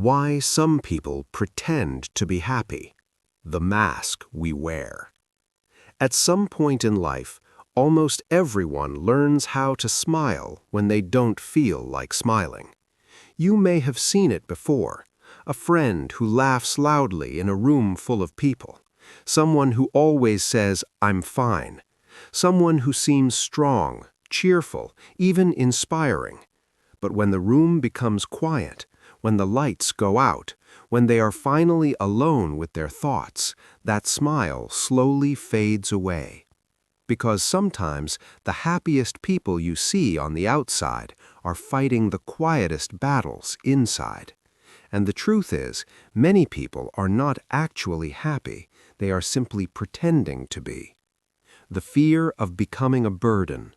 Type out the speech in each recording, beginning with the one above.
Why some people pretend to be happy. The mask we wear. At some point in life, almost everyone learns how to smile when they don't feel like smiling. You may have seen it before. A friend who laughs loudly in a room full of people. Someone who always says, "I'm fine." Someone who seems strong, cheerful, even inspiring. But when the room becomes quiet, when the lights go out, when they are finally alone with their thoughts, that smile slowly fades away. Because sometimes the happiest people you see on the outside are fighting the quietest battles inside. And the truth is, many people are not actually happy, they are simply pretending to be. The fear of becoming a burden.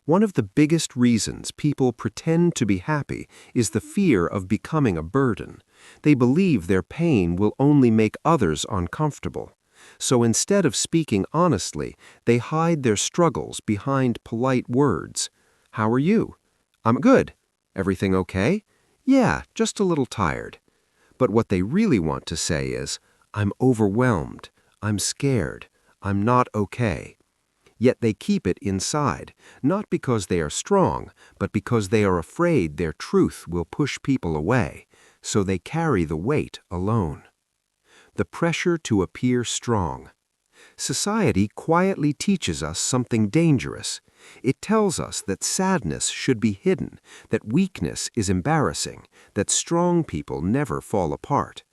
One of the biggest reasons people pretend to be happy is the fear of becoming a burden. They believe their pain will only make others uncomfortable. So instead of speaking honestly, they hide their struggles behind polite words. "How are you?" "I'm good." "Everything okay?" "Yeah, just a little tired." But what they really want to say is, "I'm overwhelmed. I'm scared. I'm not okay." Yet they keep it inside, not because they are strong, but because they are afraid their truth will push people away, so they carry the weight alone. The pressure to appear strong. Society quietly teaches us something dangerous. It tells us that sadness should be hidden, that weakness is embarrassing, that strong people never fall apart.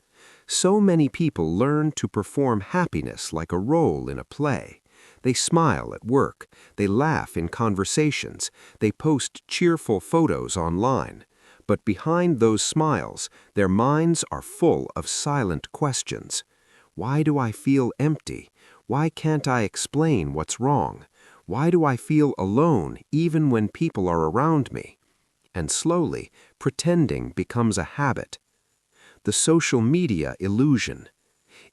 So many people learn to perform happiness like a role in a play. They smile at work, they laugh in conversations, they post cheerful photos online. But behind those smiles, their minds are full of silent questions. Why do I feel empty? Why can't I explain what's wrong? Why do I feel alone even when people are around me? And slowly, pretending becomes a habit. The social media illusion.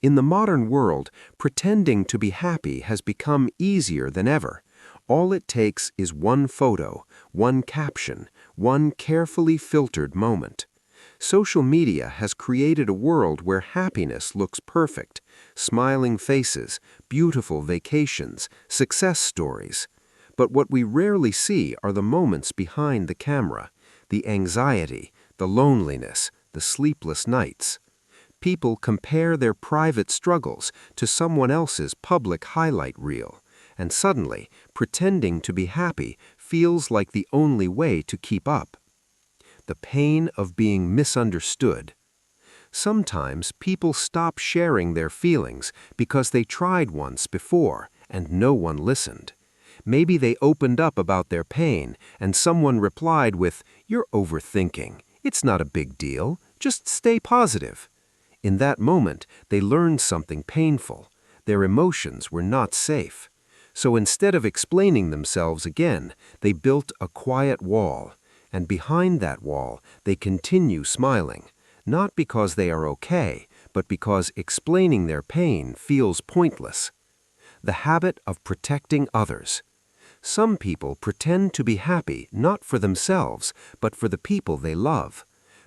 In the modern world, pretending to be happy has become easier than ever. All it takes is one photo, one caption, one carefully filtered moment. Social media has created a world where happiness looks perfect. Smiling faces, beautiful vacations, success stories. But what we rarely see are the moments behind the camera, the anxiety, the loneliness, the sleepless nights. People compare their private struggles to someone else's public highlight reel, and suddenly, pretending to be happy feels like the only way to keep up. The pain of being misunderstood. Sometimes people stop sharing their feelings because they tried once before and no one listened. Maybe they opened up about their pain and someone replied with, "You're overthinking. It's not a big deal. Just stay positive." In that moment, they learned something painful. Their emotions were not safe. So instead of explaining themselves again, they built a quiet wall. And behind that wall, they continue smiling, not because they are okay, but because explaining their pain feels pointless. The habit of protecting others. Some people pretend to be happy not for themselves, but for the people they love.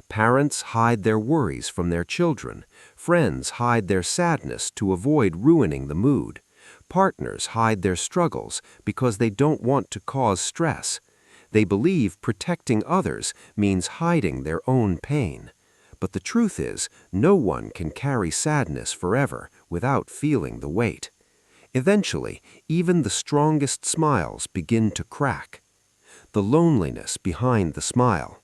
Parents hide their worries from their children. Friends hide their sadness to avoid ruining the mood. Partners hide their struggles because they don't want to cause stress. They believe protecting others means hiding their own pain. But the truth is, no one can carry sadness forever without feeling the weight. Eventually, even the strongest smiles begin to crack. The loneliness behind the smile.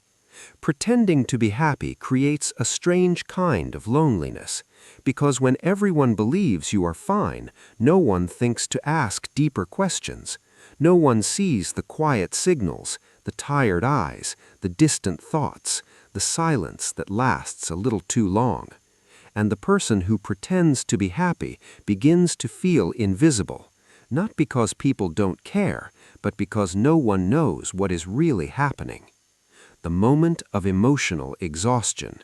Pretending to be happy creates a strange kind of loneliness, because when everyone believes you are fine, no one thinks to ask deeper questions. No one sees the quiet signals, the tired eyes, the distant thoughts, the silence that lasts a little too long. And the person who pretends to be happy begins to feel invisible, not because people don't care, but because no one knows what is really happening. The moment of emotional exhaustion.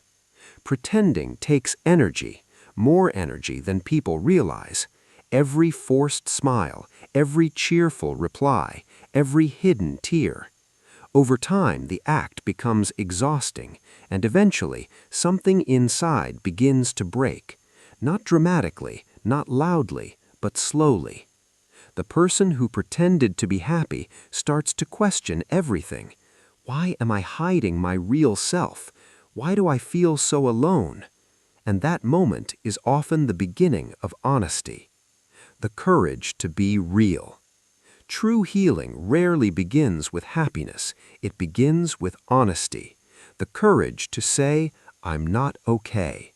Pretending takes energy, more energy than people realize. Every forced smile, every cheerful reply, every hidden tear. Over time, the act becomes exhausting, and eventually, something inside begins to break. Not dramatically, not loudly, but slowly. The person who pretended to be happy starts to question everything. Why am I hiding my real self? Why do I feel so alone? And that moment is often the beginning of honesty. The courage to be real. True healing rarely begins with happiness. It begins with honesty. The courage to say, I'm not okay.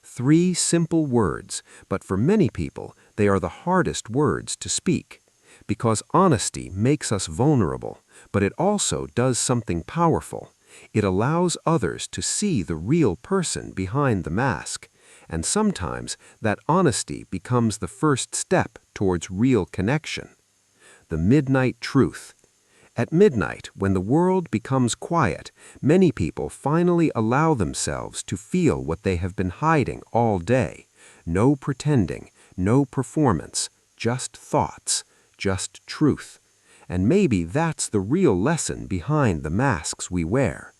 3 simple words, but for many people, they are the hardest words to speak. Because honesty makes us vulnerable, but it also does something powerful. It allows others to see the real person behind the mask. And sometimes that honesty becomes the first step towards real connection. The midnight truth. At midnight, when the world becomes quiet, many people finally allow themselves to feel what they have been hiding all day. No pretending, no performance, just thoughts, just truth. And maybe that's the real lesson behind the masks we wear.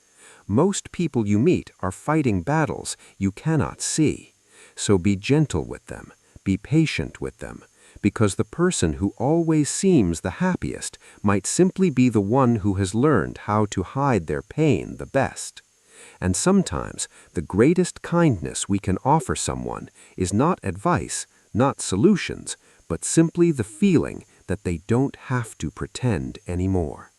Most people you meet are fighting battles you cannot see. So be gentle with them, be patient with them, because the person who always seems the happiest might simply be the one who has learned how to hide their pain the best. And sometimes the greatest kindness we can offer someone is not advice, not solutions, but simply the feeling that they don't have to pretend anymore.